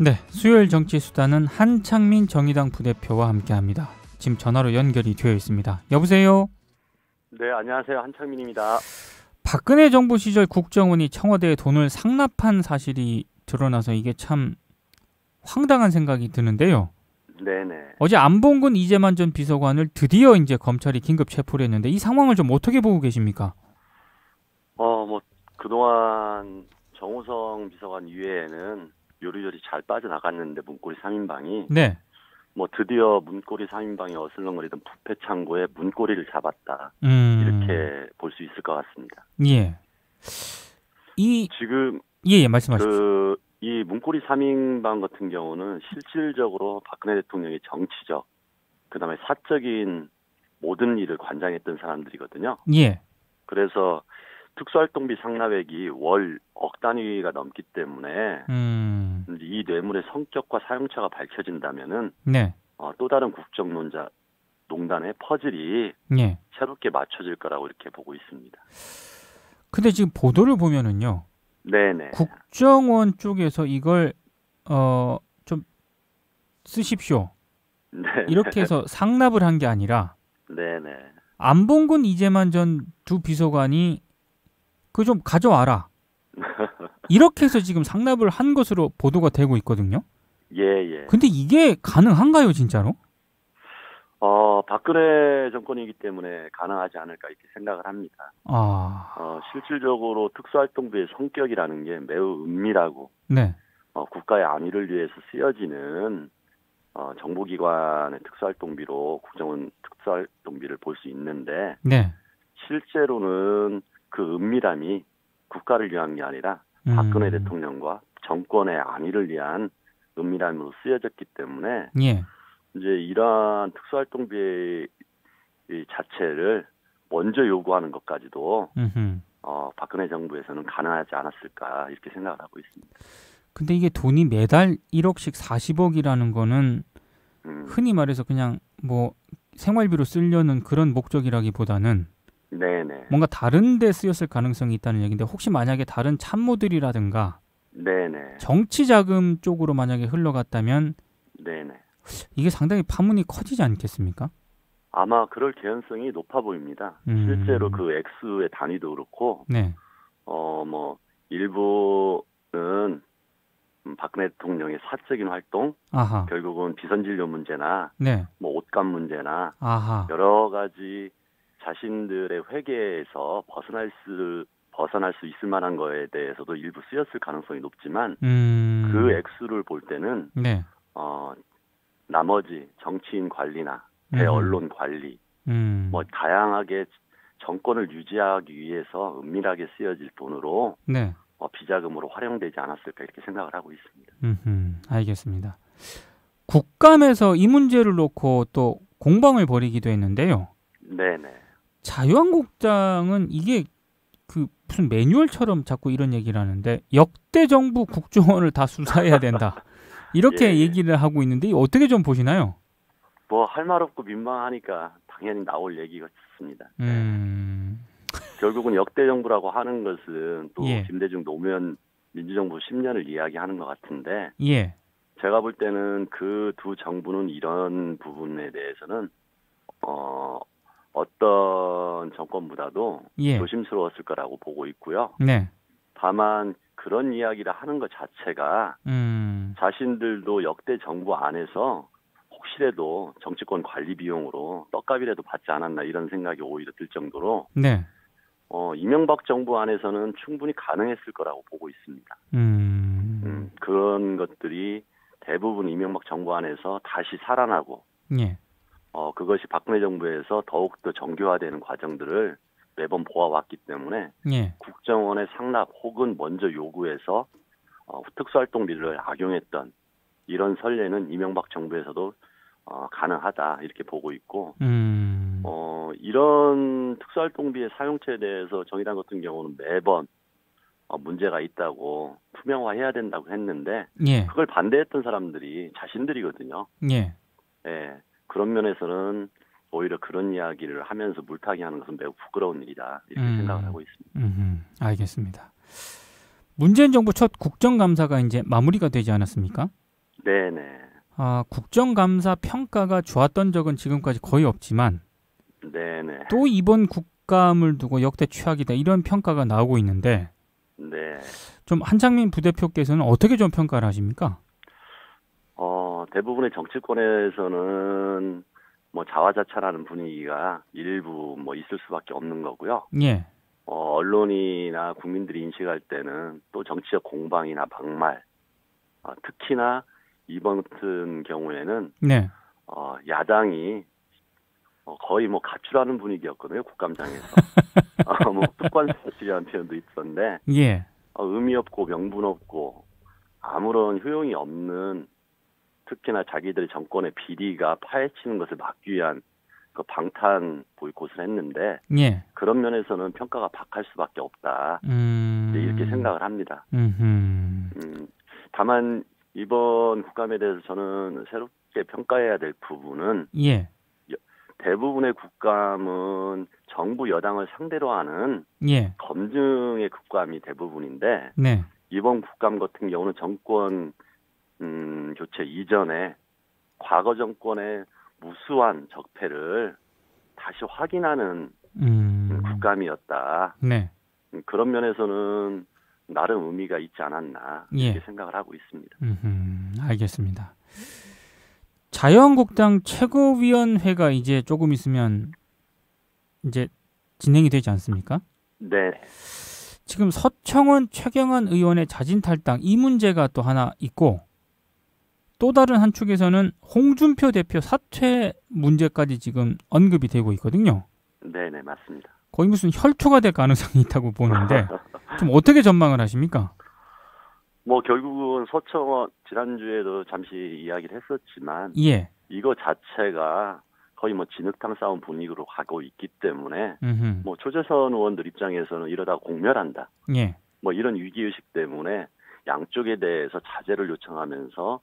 네, 수요일 정치 수다는 한창민 정의당 부대표와 함께합니다. 지금 전화로 연결이 되어 있습니다. 여보세요? 네, 안녕하세요. 한창민입니다. 박근혜 정부 시절 국정원이 청와대에 돈을 상납한 사실이 드러나서 이게 참 황당한 생각이 드는데요. 네네. 어제 안봉근 이재만 전 비서관을 드디어 이제 검찰이 긴급 체포를 했는데 이 상황을 좀 어떻게 보고 계십니까? 그동안 정호성 비서관 이외에는 요리조리 잘 빠져나갔는데 문고리 3인방이 네. 드디어 문고리 3인방이 어슬렁거리던 부패 창고에 문고리를 잡았다. 이렇게 볼 수 있을 것 같습니다. 예. 지금 말씀하십시오. 이 문고리 3인방 같은 경우는 실질적으로 박근혜 대통령의 정치적, 그다음에 사적인 모든 일을 관장했던 사람들이거든요. 예. 그래서 특수활동비 상납액이 월 억 단위가 넘기 때문에 이 뇌물의 성격과 사용처가 밝혀진다면은 네. 또 다른 국정농단의 퍼즐이 예. 새롭게 맞춰질 거라고 이렇게 보고 있습니다. 근데 지금 보도를 보면은요. 네네. 국정원 쪽에서 이걸 좀 쓰십시오. 네. 이렇게 해서 상납을 한 게 아니라 네네. 안봉근 이재만 전 두 비서관이 그 좀 가져와라. 이렇게 해서 지금 상납을 한 것으로 보도가 되고 있거든요. 예. 근데 이게 가능한가요, 진짜로? 박근혜 정권이기 때문에 가능하지 않을까 이렇게 생각을 합니다. 실질적으로 특수활동비의 성격이라는 게 매우 은밀하고 네. 국가의 안위를 위해서 쓰여지는 정보기관의 특수활동비로 국정원 특수활동비를 볼 수 있는데 네. 실제로는 그 은밀함이 국가를 위한 게 아니라 박근혜 대통령과 정권의 안위를 위한 은밀함으로 쓰여졌기 때문에 예. 이제 이러한 특수활동비 자체를 먼저 요구하는 것까지도 박근혜 정부에서는 가능하지 않았을까 이렇게 생각을 하고 있습니다. 근데 이게 돈이 매달 1억씩 40억이라는 거는 흔히 말해서 그냥 생활비로 쓰려는 그런 목적이라기보다는 네네. 뭔가 다른 데 쓰였을 가능성이 있다는 얘기인데 혹시 만약에 다른 참모들이라든가 네네. 정치 자금 쪽으로 만약에 흘러갔다면 네네. 이게 상당히 파문이 커지지 않겠습니까? 아마 그럴 개연성이 높아 보입니다. 실제로 그 액수의 단위도 그렇고, 네. 일부는 박근혜 대통령의 사적인 활동, 아하. 결국은 비선진료 문제나, 네. 옷값 문제나, 아하. 여러 가지 자신들의 회계에서 벗어날 수 있을 만한 거에 대해서도 일부 쓰였을 가능성이 높지만, 그 액수를 볼 때는, 네. 나머지 정치인 관리나 대언론 관리, 다양하게 정권을 유지하기 위해서 은밀하게 쓰여질 돈으로 네. 비자금으로 활용되지 않았을까 이렇게 생각을 하고 있습니다. 알겠습니다. 국감에서 이 문제를 놓고 또 공방을 벌이기도 했는데요. 네네. 자유한국당은 이게 그 무슨 매뉴얼처럼 자꾸 이런 얘기를 하는데 역대 정부 국정원을 다 수사해야 된다. 이렇게 얘기를 하고 있는데 어떻게 좀 보시나요? 할 말 없고 민망하니까 당연히 나올 얘기가 있습니다. 결국은 역대 정부라고 하는 것은 또 김대중 노무현 민주정부 10년을 이야기하는 것 같은데 제가 볼 때는 그 두 정부는 이런 부분에 대해서는 어떤 정권보다도 조심스러웠을 거라고 보고 있고요. 네. 다만 그런 이야기를 하는 것 자체가 자신들도 역대 정부 안에서 혹시라도 정치권 관리 비용으로 떡값이라도 받지 않았나 이런 생각이 오히려 들 정도로 네. 이명박 정부 안에서는 충분히 가능했을 거라고 보고 있습니다. 그런 것들이 대부분 이명박 정부 안에서 다시 살아나고 그것이 박근혜 정부에서 더욱더 정교화되는 과정들을 매번 보아왔기 때문에 국정원의 상납 혹은 먼저 요구해서 특수활동비를 악용했던 이런 선례는 이명박 정부에서도 가능하다 이렇게 보고 있고 이런 특수활동비의 사용처에 대해서 정의당 같은 경우는 매번 문제가 있다고 투명화해야 된다고 했는데 그걸 반대했던 사람들이 자신들이거든요. 그런 면에서는 오히려 그런 이야기를 하면서 물타기하는 것은 매우 부끄러운 일이다 이렇게 생각을 하고 있습니다. 알겠습니다. 문재인 정부 첫 국정감사가 이제 마무리가 되지 않았습니까? 네네. 국정감사 평가가 좋았던 적은 지금까지 거의 없지만 네네. 또 이번 국감을 두고 역대 최악이다 이런 평가가 나오고 있는데 네. 좀 한창민 부대표께서는 어떻게 좀 평가를 하십니까? 대부분의 정치권에서는 뭐 자화자찬하는 분위기가 일부 뭐 있을 수밖에 없는 거고요. 예. 언론이나 국민들이 인식할 때는 또 정치적 공방이나 막말, 특히나 이번 같은 경우에는 네. 야당이 거의 뭐 가출하는 분위기였거든요, 국감장에서. 뭐 뚝관사실이라는 표현도 있었는데, 예. 의미 없고 명분 없고 아무런 효용이 없는, 특히나 자기들의 정권의 비리가 파헤치는 것을 막기 위한 그 방탄 보이콧을 했는데, 예. 그런 면에서는 평가가 박할 수밖에 없다. 이렇게 생각을 합니다. 다만 이번 국감에 대해서 저는 새롭게 평가해야 될 부분은, 예. 대부분의 국감은 정부 여당을 상대로 하는 예. 검증의 국감이 대부분인데, 네. 이번 국감 같은 경우는 정권 교체 이전에 과거 정권의 무수한 적폐를 다시 확인하는 국감이었다. 네. 그런 면에서는 나름 의미가 있지 않았나 이렇게 예. 생각을 하고 있습니다. 알겠습니다. 자유한국당 최고위원회가 이제 조금 있으면 이제 진행이 되지 않습니까? 네. 지금 서청원, 최경환 의원의 자진 탈당 이 문제가 또 하나 있고 또 다른 한 축에서는 홍준표 대표 사퇴 문제까지 지금 언급이 되고 있거든요. 네네, 맞습니다. 거의 무슨 혈투가 될 가능성이 있다고 보는데 좀 어떻게 전망을 하십니까? 뭐 결국은 서청원 지난주에도 잠시 이야기를 했었지만 예. 이거 자체가 거의 뭐 진흙탕 싸움 분위기로 가고 있기 때문에 뭐 초재선 의원들 입장에서는 이러다 공멸한다. 예. 뭐 이런 위기의식 때문에 양쪽에 대해서 자제를 요청하면서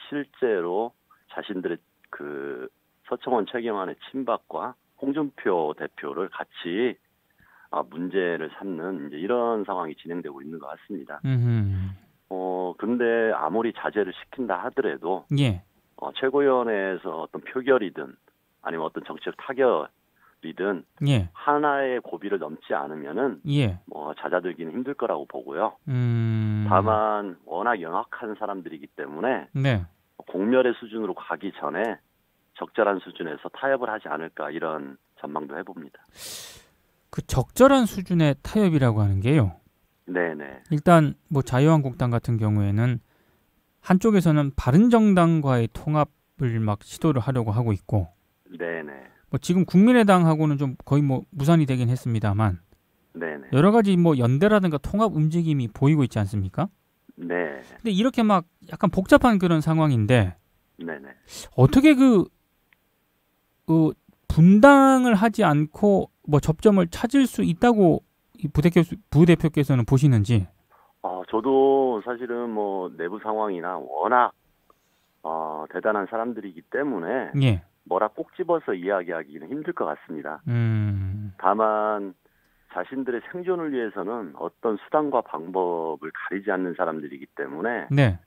실제로 자신들의 그 서청원 최경환의 친박과 홍준표 대표를 같이 문제를 삼는 이제 이런 상황이 진행되고 있는 것 같습니다. 근데 아무리 자제를 시킨다 하더라도 예. 최고위원회에서 어떤 표결이든 아니면 어떤 정치적 타결이든 예. 하나의 고비를 넘지 않으면은 예. 뭐 잦아들기는 힘들 거라고 보고요. 다만 워낙 영악한 사람들이기 때문에 네. 공멸의 수준으로 가기 전에 적절한 수준에서 타협을 하지 않을까 이런 전망도 해봅니다. 그 적절한 수준의 타협이라고 하는 게요. 네네. 일단 뭐 자유한국당 같은 경우에는 한쪽에서는 바른정당과의 통합을 막 시도를 하려고 하고 있고, 네네. 뭐 지금 국민의당하고는 좀 거의 뭐 무산이 되긴 했습니다만, 네네. 여러 가지 뭐 연대라든가 통합 움직임이 보이고 있지 않습니까? 네. 근데 이렇게 막 약간 복잡한 그런 상황인데, 네네. 어떻게 분당을 하지 않고 뭐 접점을 찾을 수 있다고 이 부대표께서는 보시는지? 저도 사실은 뭐 내부 상황이나 워낙 대단한 사람들이기 때문에 예. 뭐라 꼭 집어서 이야기하기는 힘들 것 같습니다. 다만 자신들의 생존을 위해서는 어떤 수단과 방법을 가리지 않는 사람들이기 때문에 네.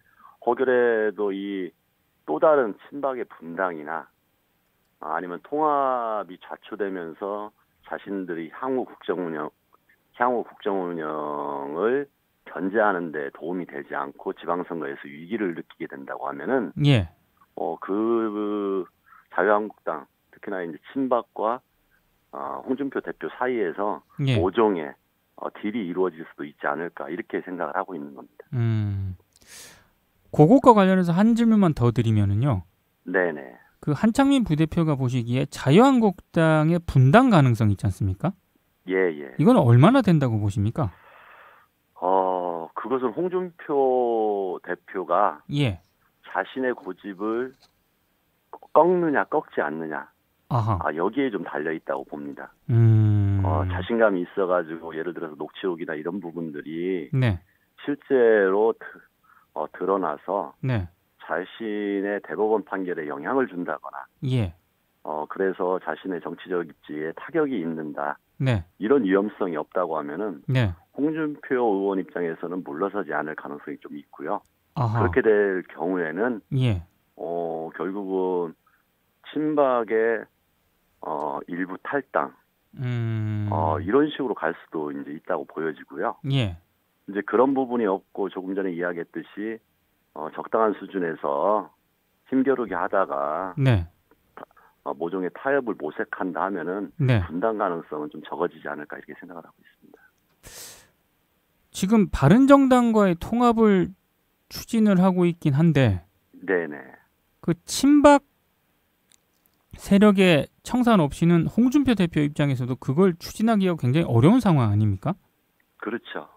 혹여라도 이 또 다른 친박의 분당이나 아니면 통합이 좌초되면서 자신들이 향후 국정 운영을 견제하는 데 도움이 되지 않고 지방선거에서 위기를 느끼게 된다고 하면은 예. 그 자유한국당 특히나 이제 친박과 홍준표 대표 사이에서 예. 모종의 딜이 이루어질 수도 있지 않을까 이렇게 생각을 하고 있는 겁니다. 그것과 관련해서 한 질문만 더 드리면은요. 네네. 그 한창민 부대표가 보시기에 자유한국당의 분당 가능성 있지 않습니까? 예. 이건 얼마나 된다고 보십니까? 그것은 홍준표 대표가 예. 자신의 고집을 꺾느냐 꺾지 않느냐. 아하. 여기에 좀 달려 있다고 봅니다. 자신감이 있어가지고 예를 들어서 녹취록이나 이런 부분들이 네. 실제로 드러나서 네. 자신의 대법원 판결에 영향을 준다거나, 예. 그래서 자신의 정치적 입지에 타격이 있는다. 네. 이런 위험성이 없다고 하면은 네. 홍준표 의원 입장에서는 물러서지 않을 가능성이 좀 있고요. 아하. 그렇게 될 경우에는 예. 결국은 친박의 일부 탈당 이런 식으로 갈 수도 이제 있다고 보여지고요. 예. 이제 그런 부분이 없고 조금 전에 이야기했듯이 적당한 수준에서 힘겨루게 하다가 네. 모종의 타협을 모색한다 하면은 네. 분당 가능성은 좀 적어지지 않을까 이렇게 생각을 하고 있습니다. 지금 바른정당과의 통합을 추진을 하고 있긴 한데, 네네. 그 친박 세력의 청산 없이는 홍준표 대표 입장에서도 그걸 추진하기가 굉장히 어려운 상황 아닙니까? 그렇죠.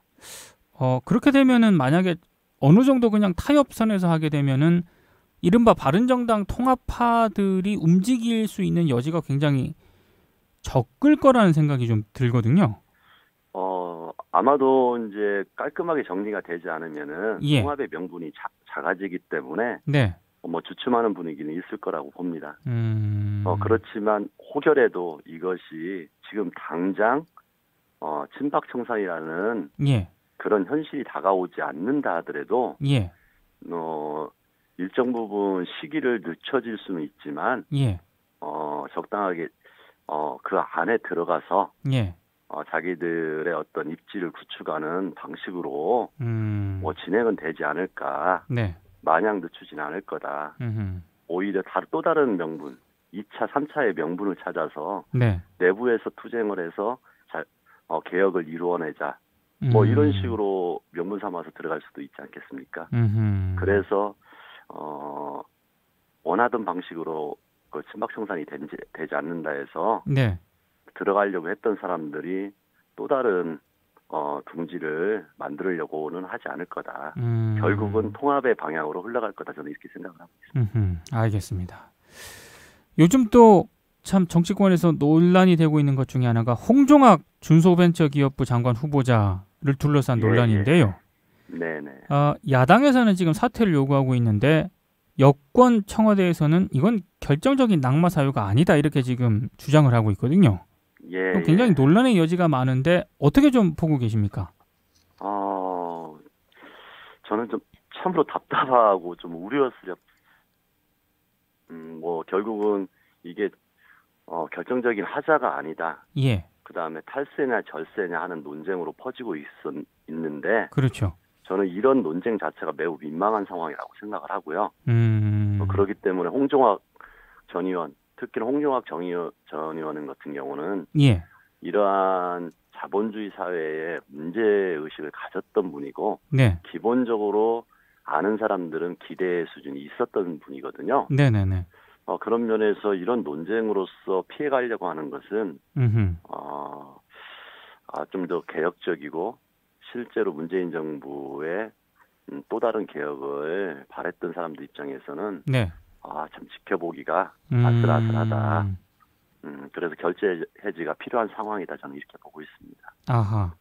그렇게 되면은 만약에 어느 정도 그냥 타협선에서 하게 되면은 이른바 바른정당 통합파들이 움직일 수 있는 여지가 굉장히 적을 거라는 생각이 좀 들거든요. 아마도 이제 깔끔하게 정리가 되지 않으면은 예. 통합의 명분이 작아지기 때문에 네. 주춤하는 분위기는 있을 거라고 봅니다. 그렇지만 혹여라도 이것이 지금 당장 친박 청산이라는 예. 그런 현실이 다가오지 않는다 하더라도 예. 일정 부분 시기를 늦춰질 수는 있지만 예. 적당하게 그 안에 들어가서 예. 자기들의 어떤 입지를 구축하는 방식으로 진행은 되지 않을까. 네. 마냥 늦추진 않을 거다. 오히려 또 다른 명분, 2차, 3차의 명분을 찾아서 네. 내부에서 투쟁을 해서 개혁을 이루어내자. 이런 식으로 명분 삼아서 들어갈 수도 있지 않겠습니까? 그래서 원하던 방식으로 그 친박 청산이 되지 않는다 해서 네. 들어가려고 했던 사람들이 또 다른 둥지를 만들려고는 하지 않을 거다. 결국은 통합의 방향으로 흘러갈 거다. 저는 이렇게 생각을 하고 있습니다. 알겠습니다. 요즘 또 참 정치권에서 논란이 되고 있는 것 중에 하나가 홍종학 중소벤처기업부 장관 후보자를 둘러싼 논란인데요. 네네. 야당에서는 지금 사퇴를 요구하고 있는데 여권 청와대에서는 이건 결정적인 낙마 사유가 아니다 이렇게 지금 주장을 하고 있거든요. 예. 굉장히 논란의 여지가 많은데 어떻게 좀 보고 계십니까? 저는 좀 참으로 답답하고 좀 우려스럽. 결국은 이게 결정적인 하자가 아니다. 예. 그 다음에 탈세냐 절세냐 하는 논쟁으로 퍼지고 있는데. 그렇죠. 저는 이런 논쟁 자체가 매우 민망한 상황이라고 생각을 하고요. 그렇기 때문에 홍종학 전 의원, 특히나 홍종학 전 의원 같은 경우는 예. 이러한 자본주의 사회에 문제의식을 가졌던 분이고 네. 기본적으로 아는 사람들은 기대 수준이 있었던 분이거든요. 네네네. 그런 면에서 이런 논쟁으로서 피해가려고 하는 것은 좀 더 개혁적이고 실제로 문재인 정부의 또 다른 개혁을 바랬던 사람들 입장에서는 네. 참 지켜보기가 아슬아슬하다. 그래서 결제 해지가 필요한 상황이다. 저는 이렇게 보고 있습니다. 아하.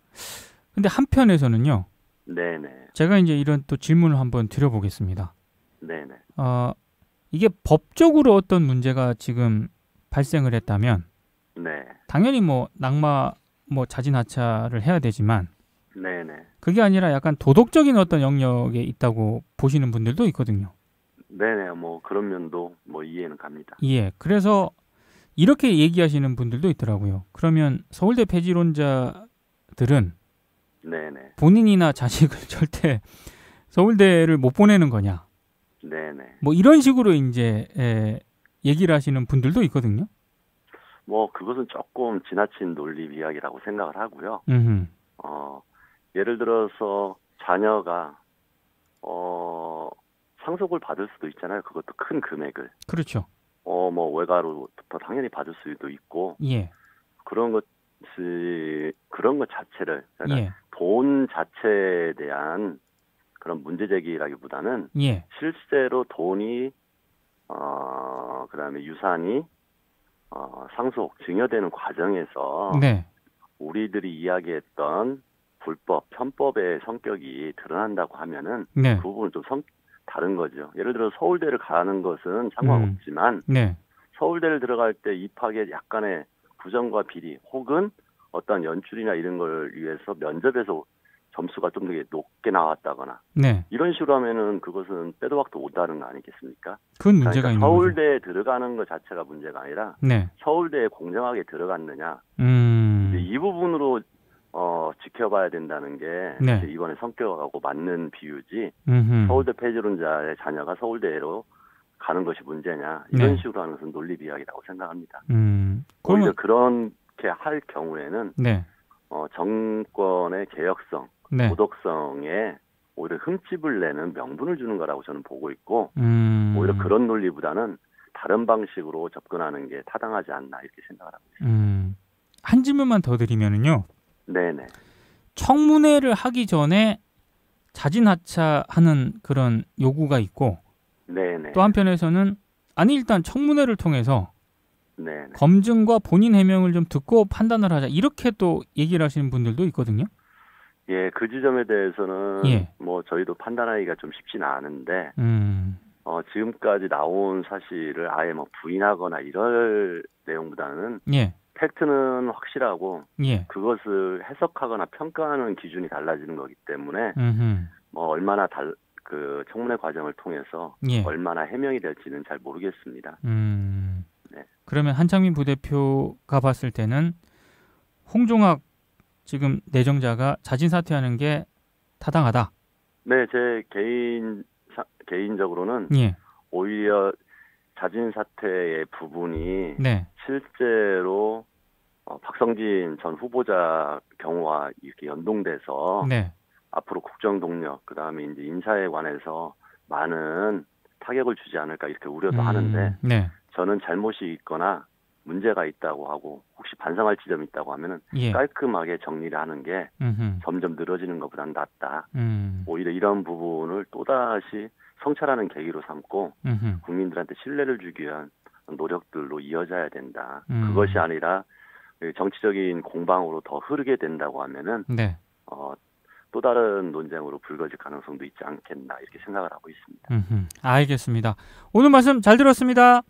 근데 한편에서는요. 네네. 제가 이제 이런 또 질문을 한번 드려보겠습니다. 네네. 이게 법적으로 어떤 문제가 지금 발생을 했다면, 네. 당연히 낙마 자진하차를 해야 되지만, 네네. 그게 아니라 약간 도덕적인 어떤 영역에 있다고 보시는 분들도 있거든요. 네네. 그런 면도 이해는 갑니다. 예. 그래서 이렇게 얘기하시는 분들도 있더라고요. 그러면 서울대 폐지론자들은 네네. 본인이나 자식을 절대 서울대를 못 보내는 거냐? 네네. 이런 식으로 이제 얘기를 하시는 분들도 있거든요. 그것은 조금 지나친 논리 이야기라고 생각을 하고요. 음흠. 예를 들어서 자녀가 상속을 받을 수도 있잖아요. 그것도 큰 금액을. 그렇죠. 외가로부터 당연히 받을 수도 있고. 예. 그런 것 자체를 그러니까 예. 돈 자체에 대한 그런 문제 제기라기보다는 예. 실제로 돈이 그다음에 유산이 상속 증여되는 과정에서 네. 우리들이 이야기했던 불법 편법의 성격이 드러난다고 하면은 네. 그 부분은 좀 다른 거죠. 예를 들어 서울대를 가는 것은 상관없지만 네. 서울대를 들어갈 때 입학에 약간의 부정과 비리 혹은 어떤 연출이나 이런 걸 위해서 면접에서 점수가 좀 되게 높게 나왔다거나 네. 이런 식으로 하면은 그것은 빼도 박도 못하는 거 아니겠습니까? 그건 문제가 그러니까 있는 서울대에 들어가는 것 자체가 문제가 아니라 네. 서울대에 공정하게 들어갔느냐 이 부분으로 지켜봐야 된다는 게 네. 이번에 성격하고 맞는 비유지 음흠. 서울대 폐지론자의 자녀가 서울대로 가는 것이 문제냐 이런 네. 식으로 하는 것은 논리비약이라고 생각합니다. 그러면 오히려 그렇게 할 경우에는 네. 정권의 개혁성, 네. 도덕성에 오히려 흠집을 내는 명분을 주는 거라고 저는 보고 있고 오히려 그런 논리보다는 다른 방식으로 접근하는 게 타당하지 않나 이렇게 생각을 하고 있습니다. 한 질문만 더 드리면은요. 네네. 청문회를 하기 전에 자진하차하는 그런 요구가 있고 네네. 또 한편에서는 아니 일단 청문회를 통해서 네네. 검증과 본인 해명을 좀 듣고 판단을 하자 이렇게 또 얘기를 하시는 분들도 있거든요. 예, 그 지점에 대해서는 예. 뭐 저희도 판단하기가 좀 쉽지는 않은데 지금까지 나온 사실을 아예 뭐 부인하거나 이럴 내용보다는 예. 팩트는 확실하고 예. 그것을 해석하거나 평가하는 기준이 달라지는 거기 때문에 뭐 얼마나 그 청문회 과정을 통해서 예. 얼마나 해명이 될지는 잘 모르겠습니다. 네. 그러면 한창민 부대표가 봤을 때는 홍종학 지금 내정자가 자진 사퇴하는 게 타당하다. 네, 제 개인적으로는 예. 오히려 자진 사퇴의 부분이 네. 실제로 박성진 전 후보자 경우와 이렇게 연동돼서 네. 앞으로 국정 동력 그다음에 이제 인사에 관해서 많은 타격을 주지 않을까 이렇게 우려도 하는데 네. 저는 잘못이 있거나 문제가 있다고 하고 혹시 반성할 지점이 있다고 하면은 예. 깔끔하게 정리를 하는 게 점점 늘어지는 것보다는 낫다. 오히려 이런 부분을 또다시 성찰하는 계기로 삼고 국민들한테 신뢰를 주기 위한 노력들로 이어져야 된다. 그것이 아니라 정치적인 공방으로 더 흐르게 된다고 하면은 네. 또 다른 논쟁으로 불거질 가능성도 있지 않겠나 이렇게 생각을 하고 있습니다. 알겠습니다. 오늘 말씀 잘 들었습니다.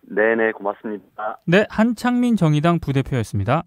네네 고맙습니다. 네, 한창민 정의당 부대표였습니다.